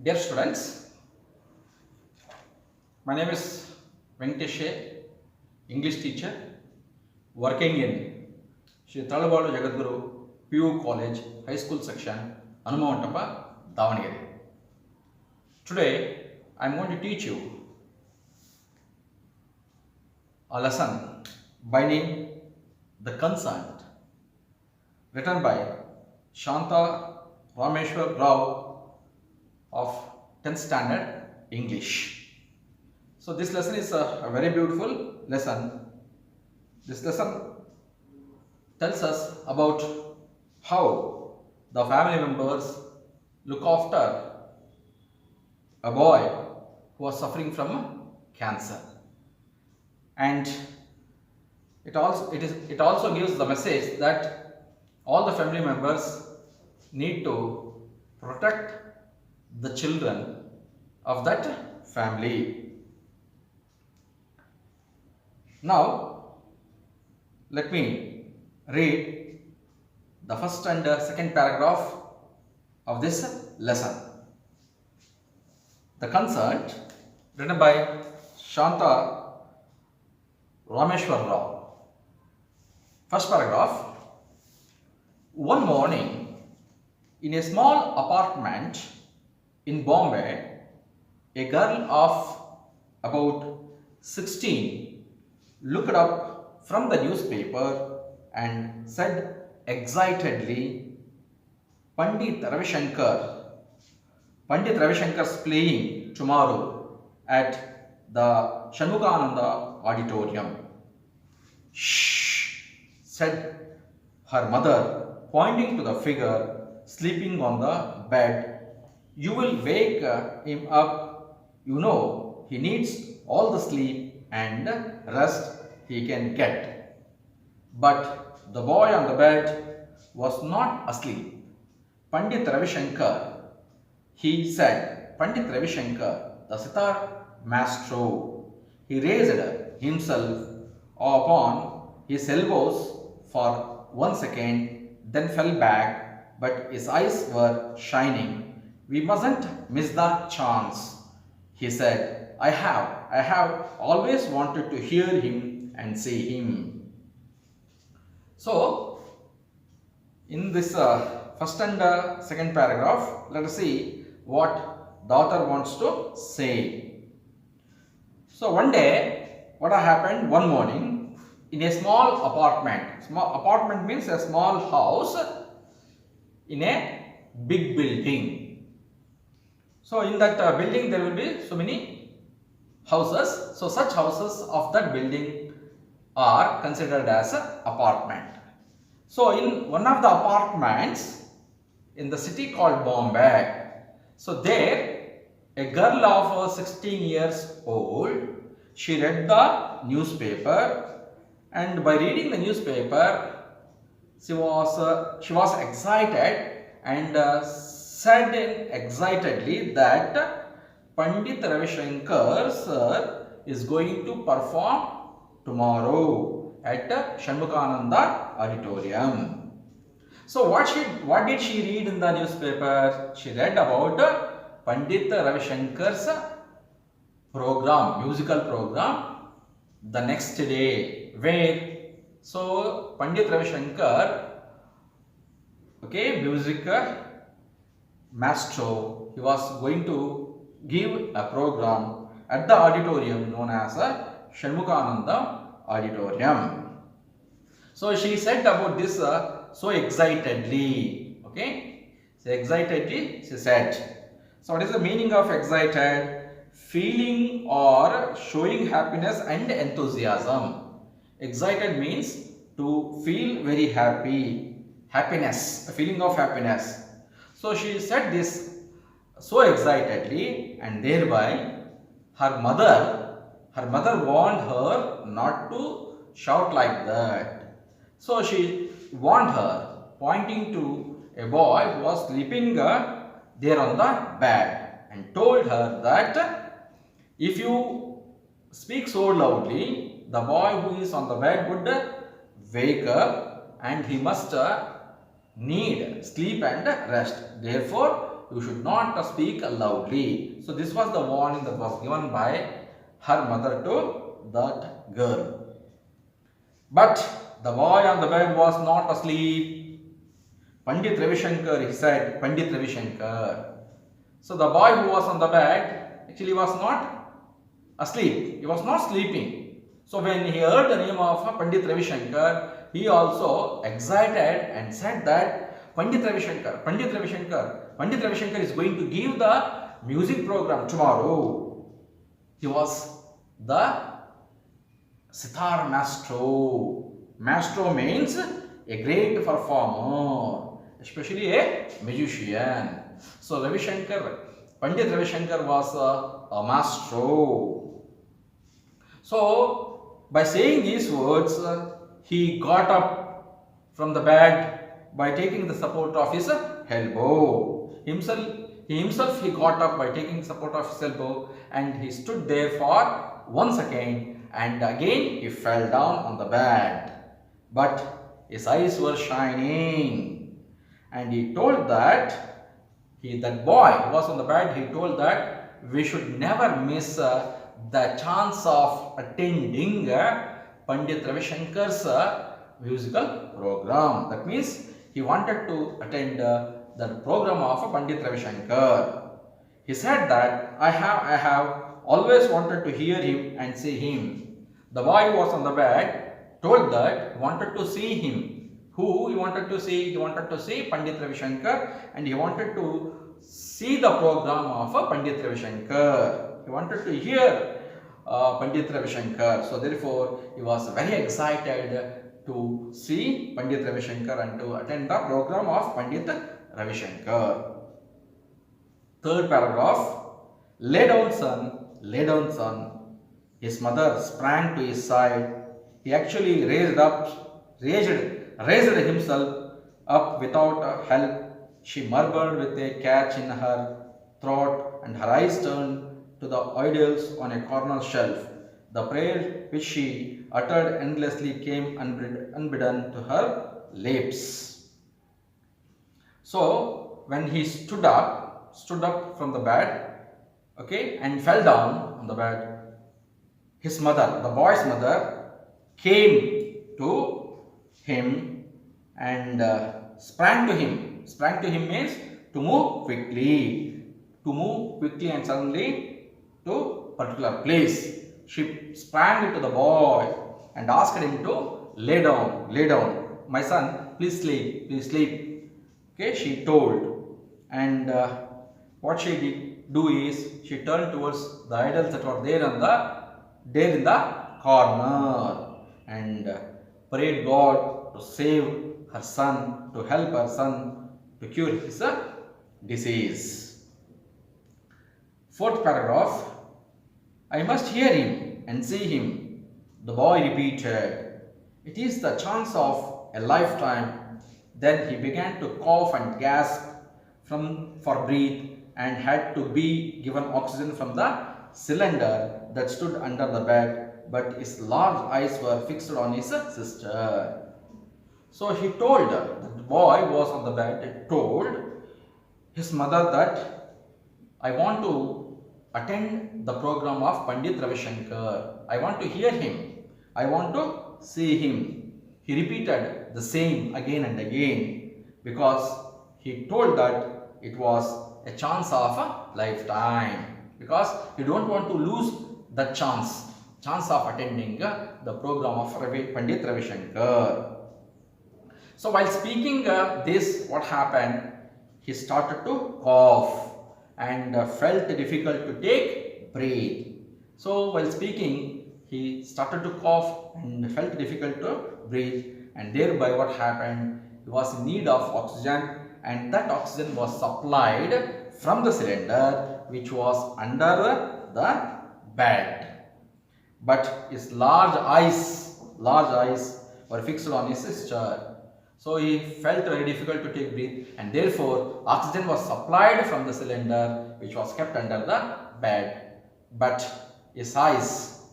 Dear students, my name is Venkatesh, English teacher, working in Shri Talabalu Jagadguru PU College High School section, Hanumantapa, Davanagere. Today, I am going to teach you a lesson by name The Concerned, written by Shanta Rameshwar Rao of 10th standard English. So this lesson is a very beautiful lesson. This lesson tells us about how the family members look after a boy who was suffering from cancer, and it also gives the message that all the family members need to protect the children of that family. Now, let me read the first and second paragraph of this lesson. The Concerned, written by Shanta Rameshwar Rao. First paragraph. One morning, in a small apartment in Bombay, a girl of about 16 looked up from the newspaper and said excitedly, Pandit Ravishankar's playing tomorrow at the Shanmugananda Auditorium. Shh, said her mother, pointing to the figure sleeping on the bed. You will wake him up. You know he needs all the sleep and rest he can get. But the boy on the bed was not asleep. Pandit Ravishankar, he said, Pandit Ravishankar, the sitar maestro. He raised himself upon his elbows for 1 second, then fell back, but his eyes were shining. We mustn't miss the chance, he said. I have always wanted to hear him and see him. So, in this first and second paragraph, let us see what the author wants to say. So, one day, what happened one morning in a small apartment. Small apartment means a small house in a big building. So in that building there will be so many houses. So such houses of that building are considered as an apartment. So in one of the apartments in the city called Bombay, so there a girl of 16 years old, she read the newspaper, and by reading the newspaper she was excited and said excitedly that Pandit Ravishankar sir is going to perform tomorrow at Shanmugananda Auditorium. So what did she read in the newspaper? She read about Pandit Ravishankar's program, musical program, the next day, where so Pandit Ravishankar, music maestro, he was going to give a program at the auditorium known as Shanmugananda Auditorium. So she said about this so excitedly, she said. So what is the meaning of excited? Feeling or showing happiness and enthusiasm. Excited means to feel very happy, happiness, a feeling of happiness. So she said this so excitedly, and thereby her mother warned her not to shout like that. So she warned her, pointing to a boy who was sleeping there on the bed, and told her that if you speak so loudly, the boy who is on the bed would wake up and he must need sleep and rest. Therefore, you should not speak loudly. So this was the warning that was given by her mother to that girl. But the boy on the bed was not asleep. Pandit Ravi Shankar, he said, Pandit Ravi Shankar. So the boy who was on the bed actually was not asleep. He was not sleeping. So when he heard the name of Pandit Ravi Shankar, he also excited and said that Pandit Ravi Shankar, Pandit Ravi Shankar, Pandit Ravi Shankar is going to give the music program tomorrow. He was the sitar maestro. Maestro means a great performer, especially a musician. So Ravi Shankar, Pandit Ravi Shankar was a maestro. So by saying these words, he got up from the bed by taking the support of his elbow. He got up by taking support of his elbow, and he stood there for 1 second, and again he fell down on the bed. But his eyes were shining, and he told that that boy who was on the bed, he told that we should never miss the chance of attending Pandit Ravi Shankar's musical program. That means he wanted to attend the program of Pandit Ravi Shankar. He said that I have always wanted to hear him and see him. The boy who was on the bed told that he wanted to see him. Who he wanted to see? He wanted to see Pandit Ravi Shankar, and he wanted to see the program of Pandit Ravi Shankar. He wanted to hear Pandit Ravi Shankar. So therefore, he was very excited to see Pandit Ravi Shankar and to attend the program of Pandit Ravi Shankar. Third paragraph. Lay down, son. Lay down, son. His mother sprang to his side. He actually raised himself up without help. She murmured with a catch in her throat, and her eyes turned to the idols on a corner shelf. The prayer which she uttered endlessly came unbidden to her lips. So when he stood up from the bed, okay, and fell down on the bed, his mother, the boy's mother, came to him and sprang to him. Sprang to him means to move quickly and suddenly to a particular place. She sprang into the boy and asked him to lay down. My son, please sleep. Okay, she told. And what she did do is she turned towards the idols that were there in the corner and prayed God to save her son, to help her son to cure his disease. Fourth paragraph. I must hear him and see him, the boy repeated. It is the chance of a lifetime. Then he began to cough and gasp for breath and had to be given oxygen from the cylinder that stood under the bed, but his large eyes were fixed on his sister. So he told, the boy was on the bed, told his mother that I want to attend the program of Pandit Ravi Shankar. I want to hear him. I want to see him. He repeated the same again and again because he told that it was a chance of a lifetime, because he don't want to lose the chance of attending the program of Pandit Ravi Shankar. So while speaking this, what happened? He started to cough and felt difficult to take breath. So while speaking, he started to cough and felt difficult to breathe, and thereby what happened? He was in need of oxygen, and that oxygen was supplied from the cylinder which was under the bed. But his large eyes were fixed on his sister. So he felt very difficult to take breath, and therefore oxygen was supplied from the cylinder which was kept under the bed. But his eyes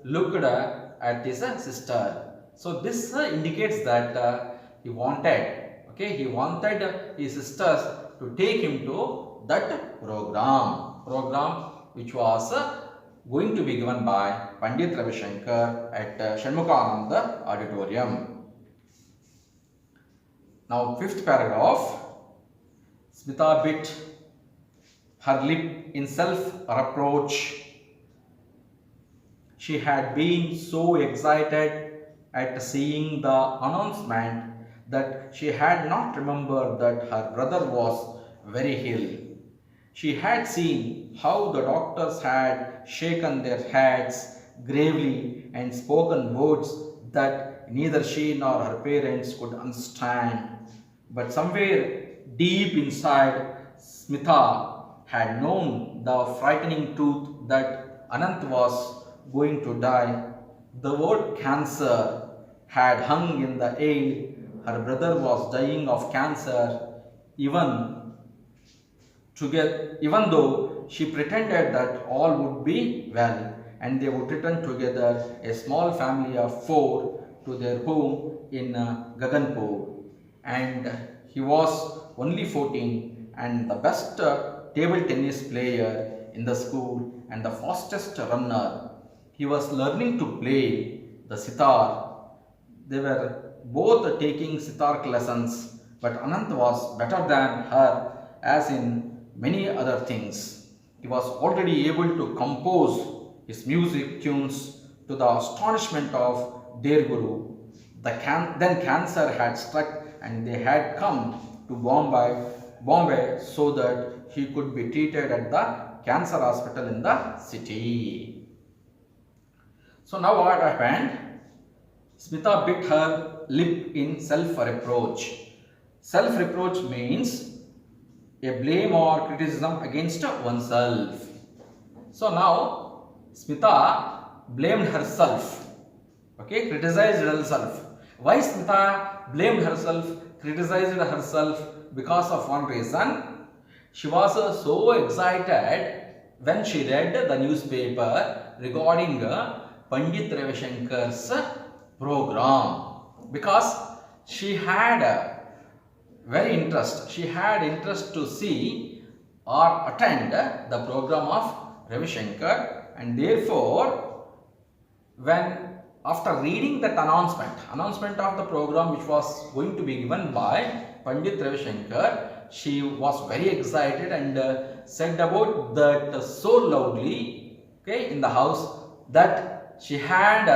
looked at his sister. So this indicates that he wanted his sisters to take him to that program which was going to be given by Pandit Ravi Shankar at Shanmukananda Auditorium. Now, fifth paragraph. Smita bit her lip in self-reproach. She had been so excited at seeing the announcement that she had not remembered that her brother was very ill. She had seen how the doctors had shaken their heads gravely and spoken words that neither she nor her parents could understand. But somewhere deep inside, Smita had known the frightening truth that Anant was going to die. The word cancer had hung in the air. Her brother was dying of cancer, even though she pretended that all would be well and they would return together, a small family of 4, to their home in Gaganpur. And he was only 14 and the best table tennis player in the school and the fastest runner. He was learning to play the sitar. They were both taking sitar lessons, but Anant was better than her as in many other things. He was already able to compose his music tunes to the astonishment of their guru. Then cancer had struck and they had come to Bombay so that he could be treated at the cancer hospital in the city. So now what happened? Smita bit her lip in self-reproach. Self-reproach means a blame or criticism against oneself. So now Smita blamed herself, criticized herself. Why Smita blamed herself, criticized herself? Because of one reason. She was so excited when she read the newspaper regarding Pandit Ravi Shankar's program, because she had she had interest to see or attend the program of Ravi Shankar, and therefore when after reading that announcement of the program which was going to be given by Pandit Ravi Shankar, she was very excited and said about that so loudly in the house that she had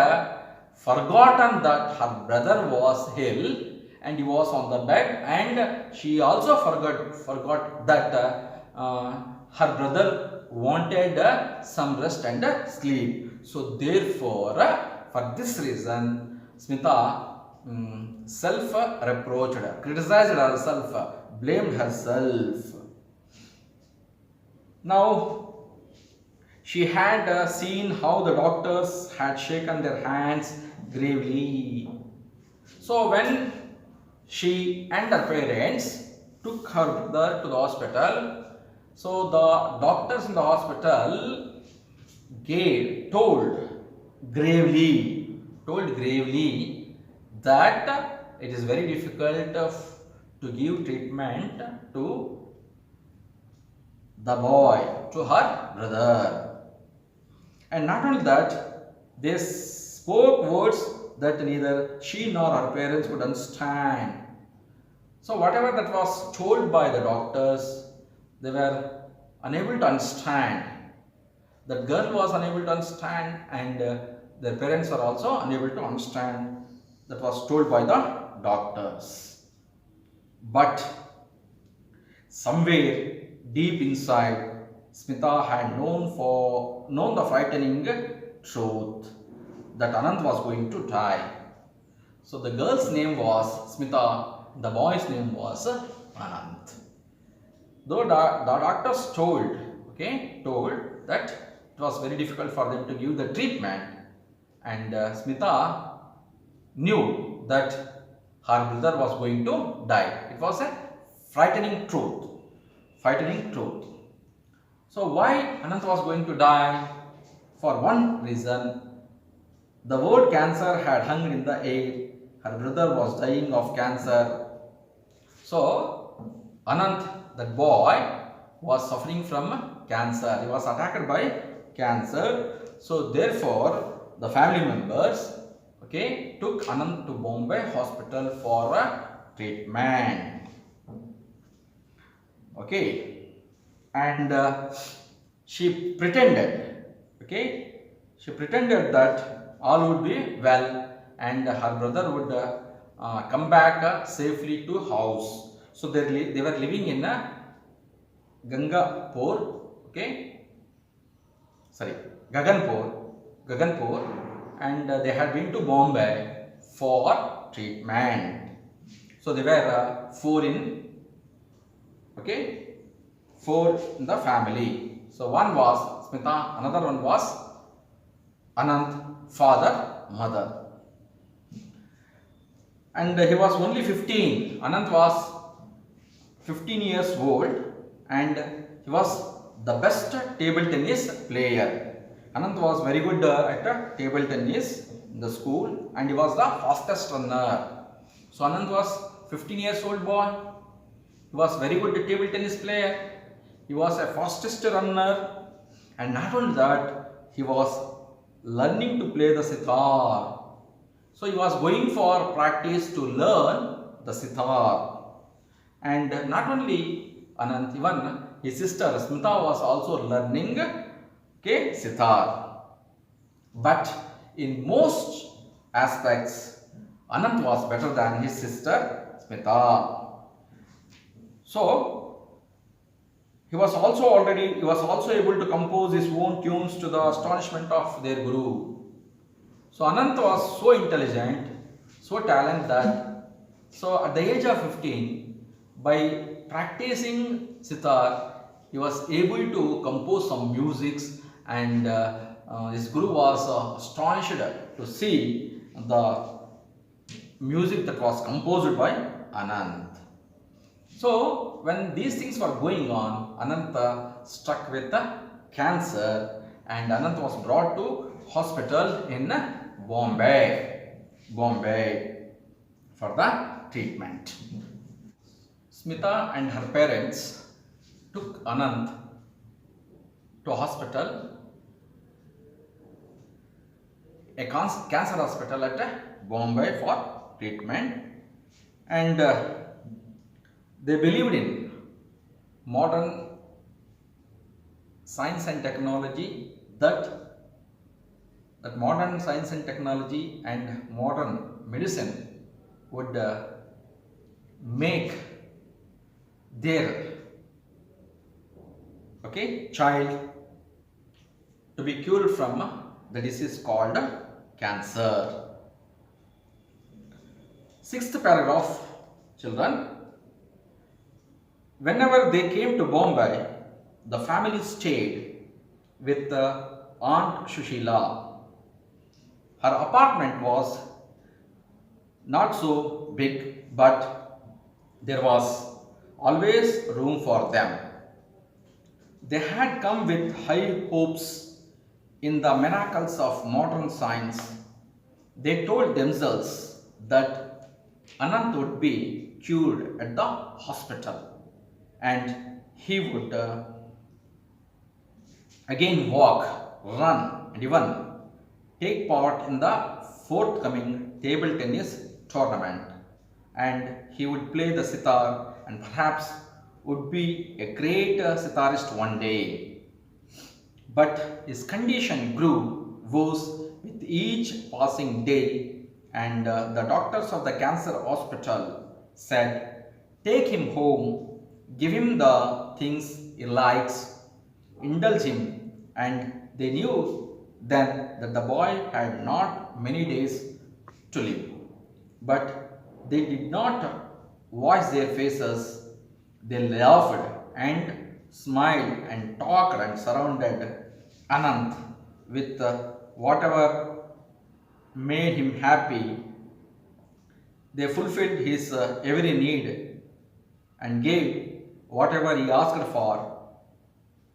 forgotten that her brother was ill and he was on the bed, and she also forgot that her brother wanted some rest and sleep. So therefore, for this reason, Smita self-reproached, criticized herself, blamed herself. Now, she had seen how the doctors had shaken their hands gravely. So when she and her parents took her brother to the hospital, so the doctors in the hospital told gravely that it is very difficult to give treatment to the boy, to her brother. And not only that, they spoke words that neither she nor her parents could understand. So whatever that was told by the doctors, they were unable to understand. That girl was unable to understand, and their parents are also unable to understand that was told by the doctors. But somewhere deep inside, Smita had known the frightening truth that Anant was going to die. So the girl's name was Smita, the boy's name was Anant. Though the doctors told that it was very difficult for them to give the treatment, and Smita knew that her brother was going to die. It was a frightening truth. So why Anant was going to die? For one reason, the word cancer had hung in the air. Her brother was dying of cancer. So Anant that boy was suffering from cancer. He was attacked by cancer. So therefore, the family members, okay, took Anant to Bombay hospital for a treatment. Okay, and she pretended, okay, she pretended that all would be well and her brother would come back safely to house. So they were living in Gangapur, okay, sorry, Gaganpur, and they had been to Bombay for treatment. So they were four in the family. So one was Smita, another one was Anant, father, mother. And he was only 15. Anant was 15 years old and he was the best table tennis player. Anant was very good at table tennis in the school and he was the fastest runner. So Anant was 15 years old boy. He was very good table tennis player. He was a fastest runner, and not only that, he was learning to play the sitar. So he was going for practice to learn the sitar. And not only Anant, even his sister Smita was also learning sitar. But in most aspects, Anant was better than his sister Smita. So he was also able to compose his own tunes to the astonishment of their guru. So Anant was so intelligent, so talented that so at the age of 15, by practicing sitar, he was able to compose some musics, and his guru was astonished to see the music that was composed by Anant. So when these things were going on, Anant struck with cancer and Anant was brought to hospital in Bombay for the treatment. Smita and her parents took Anant to hospital, a cancer hospital at Bombay for treatment, and they believed in modern science and technology, that modern science and technology and modern medicine would make their child to be cured from the disease called cancer. Sixth paragraph, children. Whenever they came to Bombay, the family stayed with Aunt Shushila. Her apartment was not so big, but there was always room for them. They had come with high hopes in the miracles of modern science. They told themselves that Anant would be cured at the hospital and he would again walk, run, and even take part in the forthcoming table tennis tournament, and he would play the sitar and perhaps would be a great sitarist one day. But his condition grew worse with each passing day, and the doctors of the cancer hospital said, "Take him home, give him the things he likes, indulge him," and they knew then that the boy had not many days to live. But they did not wash their faces. They laughed and smiled and talked and surrounded Anant with whatever made him happy. They fulfilled his every need and gave whatever he asked for.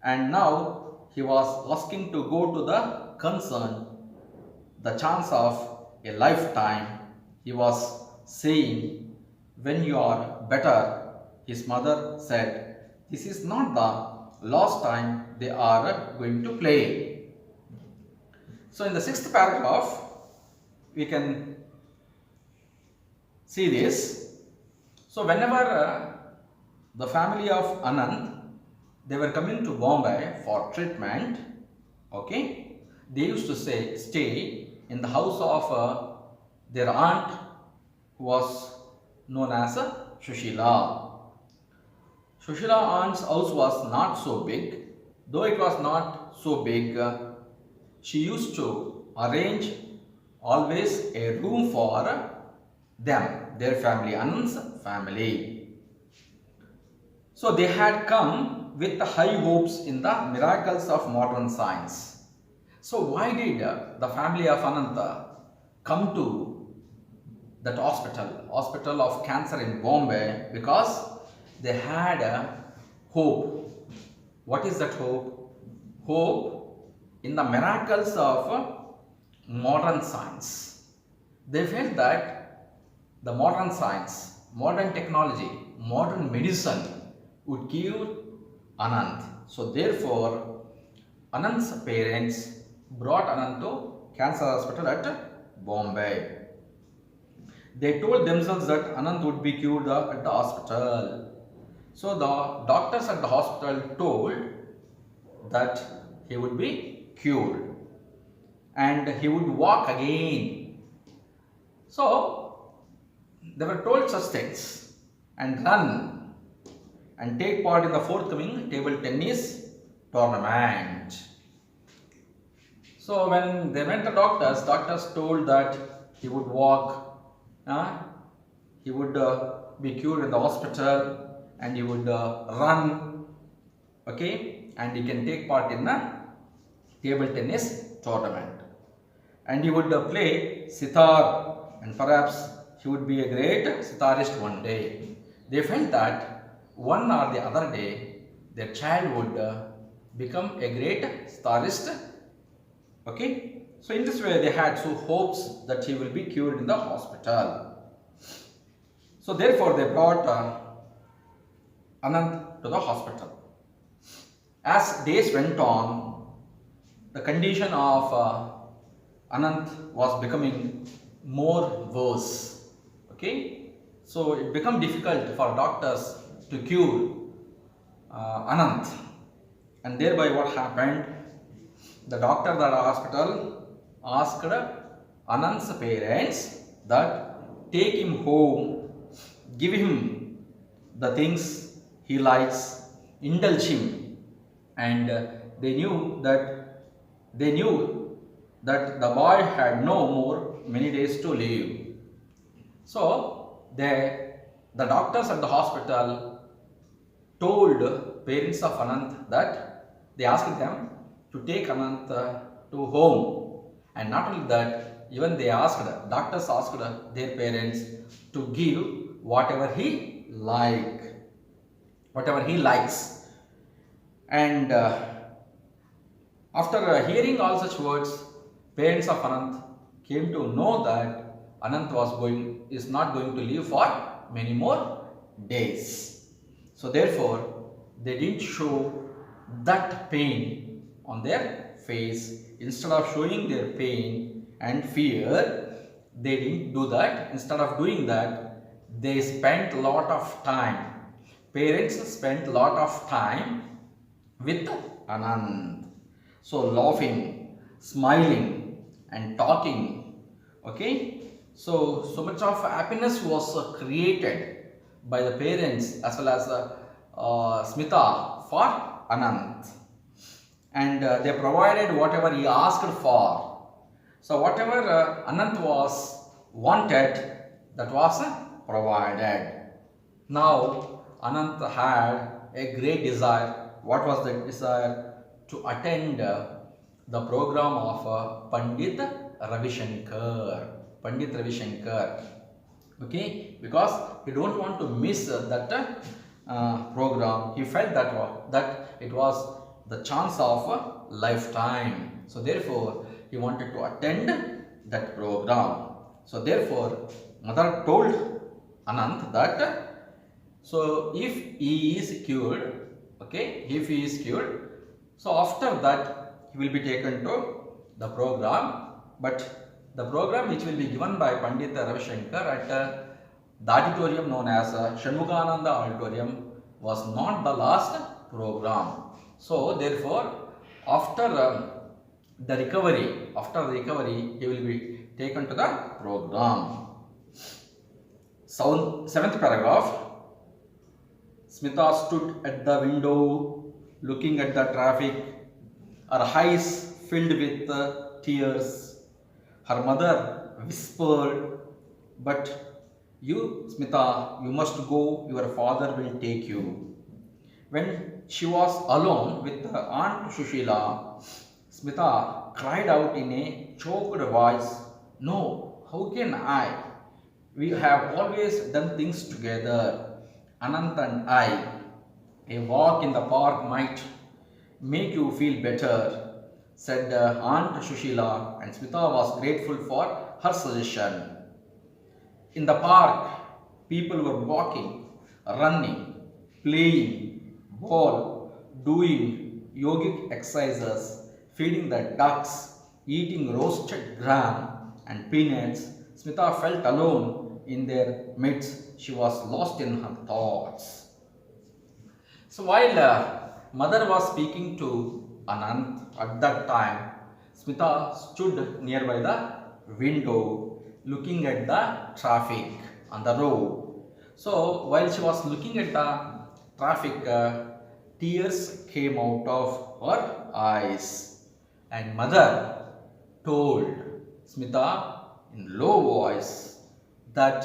And now he was asking to go to the concern, the chance of a lifetime. He was saying, "When you are better," his mother said, this is not the last time they are going to play. So in the sixth paragraph, we can see this. So whenever the family of Anand, they were coming to Bombay for treatment, okay, they used to stay in the house of their aunt, who was known as Shushila. Shushila aunt's house was not so big. Though it was not so big, she used to arrange always a room for them, their family, Anand's family. So they had come with high hopes in the miracles of modern science. So why did the family of Anand come to that hospital of cancer in Bombay? Because they had a hope. What is that hope? Hope in the miracles of modern science. They felt that the modern science, modern technology, modern medicine would cure Anand. So therefore, Anand's parents brought Anand to cancer hospital at Bombay. They told themselves that Anand would be cured at the hospital. So the doctors at the hospital told that he would be cured and he would walk again. So they were told such things and run and take part in the forthcoming table tennis tournament. So when they went to doctors told that he would walk, he would be cured in the hospital, and he would run, okay, and he can take part in the table tennis tournament, and he would play sitar, and perhaps he would be a great sitarist one day. They felt that one or the other day their child would become a great sitarist, okay. So in this way they had so hopes that he will be cured in the hospital. So therefore they brought Anand to the hospital. As days went on, the condition of Anand was becoming more worse. Okay, so it became difficult for doctors to cure Anand, and thereby what happened? The doctor at the hospital asked Anand's parents that take him home, give him the things he likes, indulge him, and they knew that the boy had no more many days to live. So the doctors at the hospital told parents of Anand that they asked them to take Anand to home, and not only that, even doctors asked their parents to give whatever he likes. And after hearing all such words, parents of Anand came to know that Anand is not going to live for many more days. So therefore, they didn't show that pain on their face. Instead of showing their pain and fear, they didn't do that. Instead of doing that, they spent a lot of time. Parents spent a lot of time with Anand. So laughing, smiling and talking. Okay. So much of happiness was created by the parents as well as Smita for Anand. And they provided whatever he asked for. So whatever Anand was wanted, that was provided. Now Anand had a great desire. What was the desire? To attend the program of Pandit Ravi Shankar. Okay, because he don't want to miss that program. He felt that it was the chance of a lifetime. So therefore, he wanted to attend that program. So therefore, mother told Anand that so if he is cured, Okay, if he is cured, so after that he will be taken to the program, but the program which will be given by Pandit Ravi Shankar at the auditorium known as Shanmugananda Auditorium was not the last program. So therefore, after after the recovery, he will be taken to the program. Seventh paragraph. Smita stood at the window looking at the traffic, her eyes filled with tears. Her mother whispered, "But you, Smita, you must go, your father will take you." When she was alone with her Aunt Shushila, Smita cried out in a choked voice, "No, how can I? We have always done things together, Anant and I. A walk in the park might make you feel better," said Aunt Shushila, and Smita was grateful for her suggestion. In the park, people were walking, running, playing ball, doing yogic exercises, feeding the ducks, eating roasted gram and peanuts. Smita felt alone in their midst. She was lost in her thoughts. So while mother was speaking to Anant at that time, Smita stood nearby the window looking at the traffic on the road. So while she was looking at the traffic, tears came out of her eyes, and mother told Smita in low voice that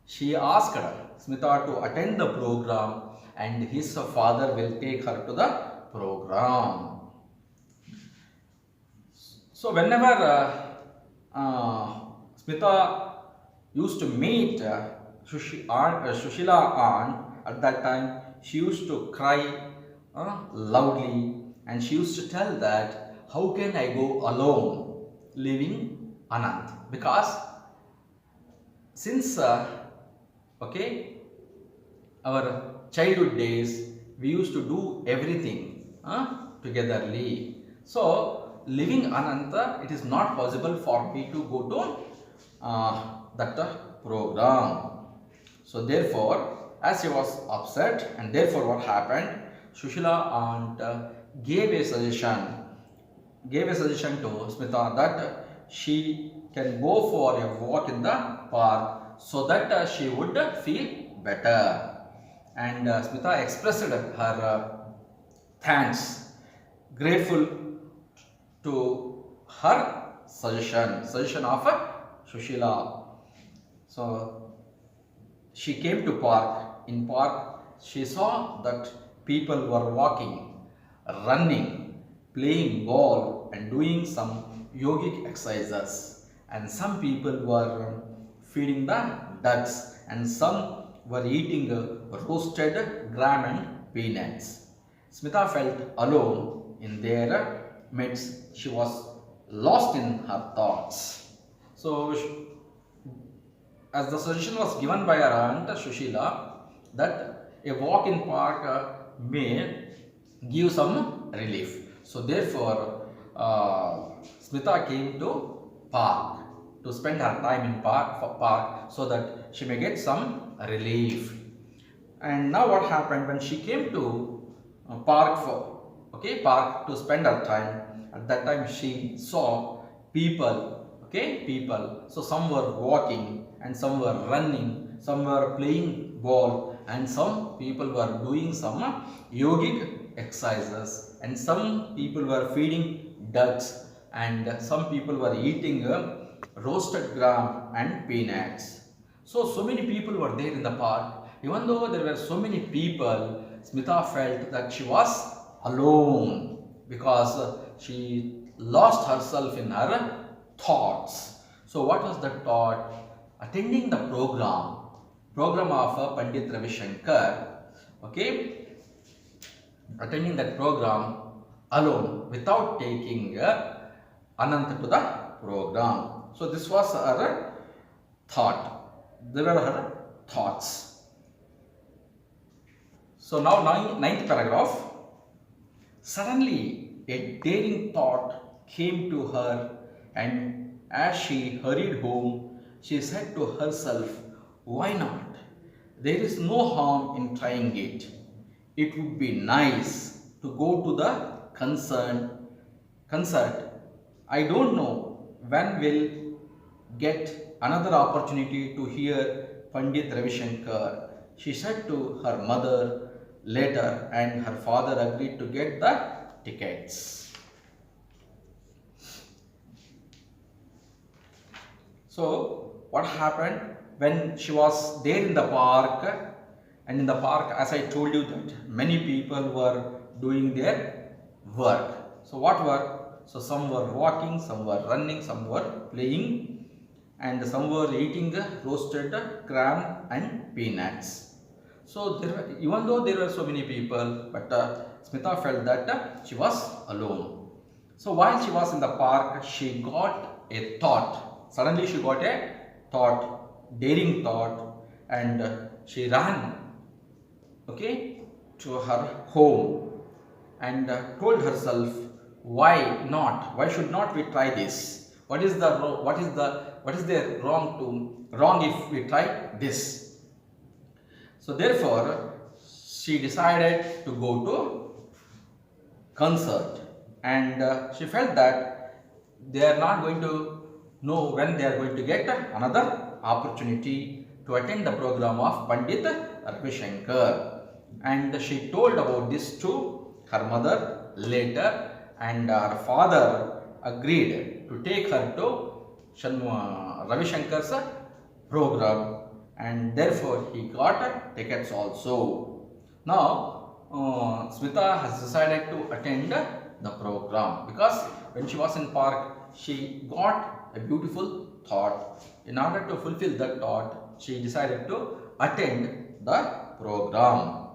she asked Smita to attend the program and his father will take her to the program. So whenever Smita used to meet Shushila aunt at that time, she used to cry loudly, and she used to tell that, "How can I go alone leaving Anant?" Because since our childhood days, we used to do everything togetherly. So leaving Ananta, it is not possible for me to go to that program. So therefore, as he was upset, and therefore what happened, Shushila aunt gave a suggestion to Smita that she can go for a walk in the park so that she would feel better. And Smita expressed her thanks, grateful to her suggestion of Shushila. So she came to park. In park, she saw that people were walking, running, playing ball and doing some yogic exercises, and some people were feeding the ducks, and some were eating roasted gram and peanuts. Smita felt alone in their midst. She was lost in her thoughts. So as the suggestion was given by her aunt Shushila that a walk in park may give some relief. So therefore, Smita came to park to spend her time in park so that she may get some relief. And now what happened when she came to park to spend her time? At that time she saw people. So some were walking and some were running, some were playing ball, and some people were doing some yogic exercises, and some people were feeding ducks, and some people were eating roasted gram and peanuts. So many people were there in the park. Even though there were so many people, Smita felt that she was alone because she lost herself in her thoughts. So what was the thought? Attending the program of Pandit Ravi Shankar, attending that program alone without taking Ananta to the program. So this was her thought. They were her thoughts. So now ninth paragraph. Suddenly a daring thought came to her, and as she hurried home, she said to herself, why not? There is no harm in trying it. It would be nice to go to the concert. I don't know when we'll get another opportunity to hear Pandit Ravi Shankar, she said to her mother later, and her father agreed to get the tickets. So what happened when she was there in the park, and in the park, as I told you, that many people were doing their work. So what work? So some were walking, some were running, some were playing, and some were eating roasted gram and peanuts. So even though there were so many people, but Smita felt that she was alone. So while she was in the park, she got a thought. Suddenly she got a thought, daring thought, and she ran, okay, to her home and told herself, why not? Why should not we try this? What is there wrong if we try this? So therefore, she decided to go to concert, and she felt that they are not going to know when they are going to get another opportunity to attend the program of Pandit Ravi Shankar. And she told about this to her mother later, and her father agreed to take her to Ravi Shankar's program, and therefore he got tickets also. Now Smita has decided to attend the program because when she was in park, she got a beautiful thought. In order to fulfill that thought, she decided to attend the program.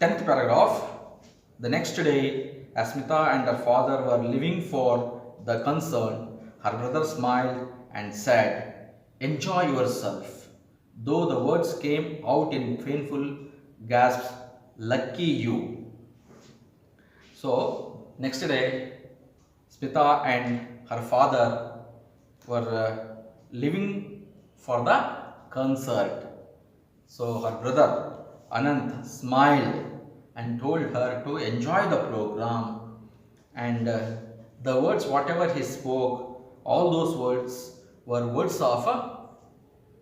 Tenth paragraph. The next day, as Smita and her father were leaving for the concert, her brother smiled and said, enjoy yourself. Though the words came out in painful gasps, lucky you. So, next day, Smita and her father were leaving for the concert. So, her brother Anant smiled and told her to enjoy the program, and the words whatever he spoke, all those words were words of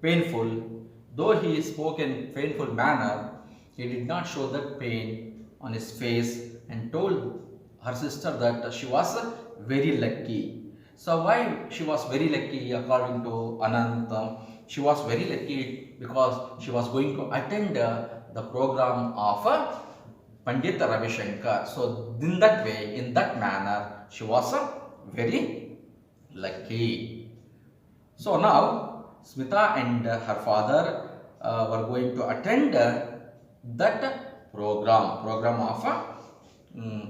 painful. Though he spoke in painful manner, he did not show that pain on his face and told her sister that she was very lucky. So why she was very lucky according to Anant? She was very lucky because she was going to attend the program of Pandit Ravi Shankar. So in that way, in that manner, she was very lucky. So now Smita and her father were going to attend that program of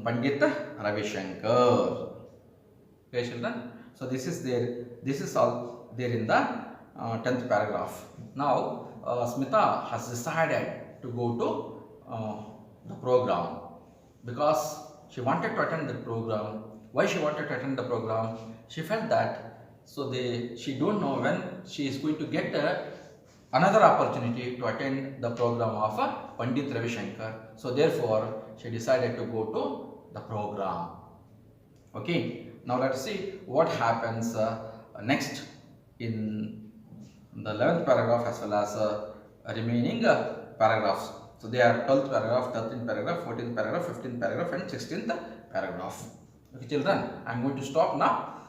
Pandit Ravi Shankar. Okay, children. So this is all there in the 10th paragraph. Now Smita has decided to go to the program because she wanted to attend the program. Why she wanted to attend the program? She felt that she don't know when she is going to get another opportunity to attend the program of Pandit Ravi Shankar. So therefore she decided to go to the program. Okay, now let us see what happens next in the 11th paragraph as well as remaining paragraphs. So they are 12th paragraph, 13th paragraph, 14th paragraph, 15th paragraph and 16th paragraph. Okay children, I am going to stop now.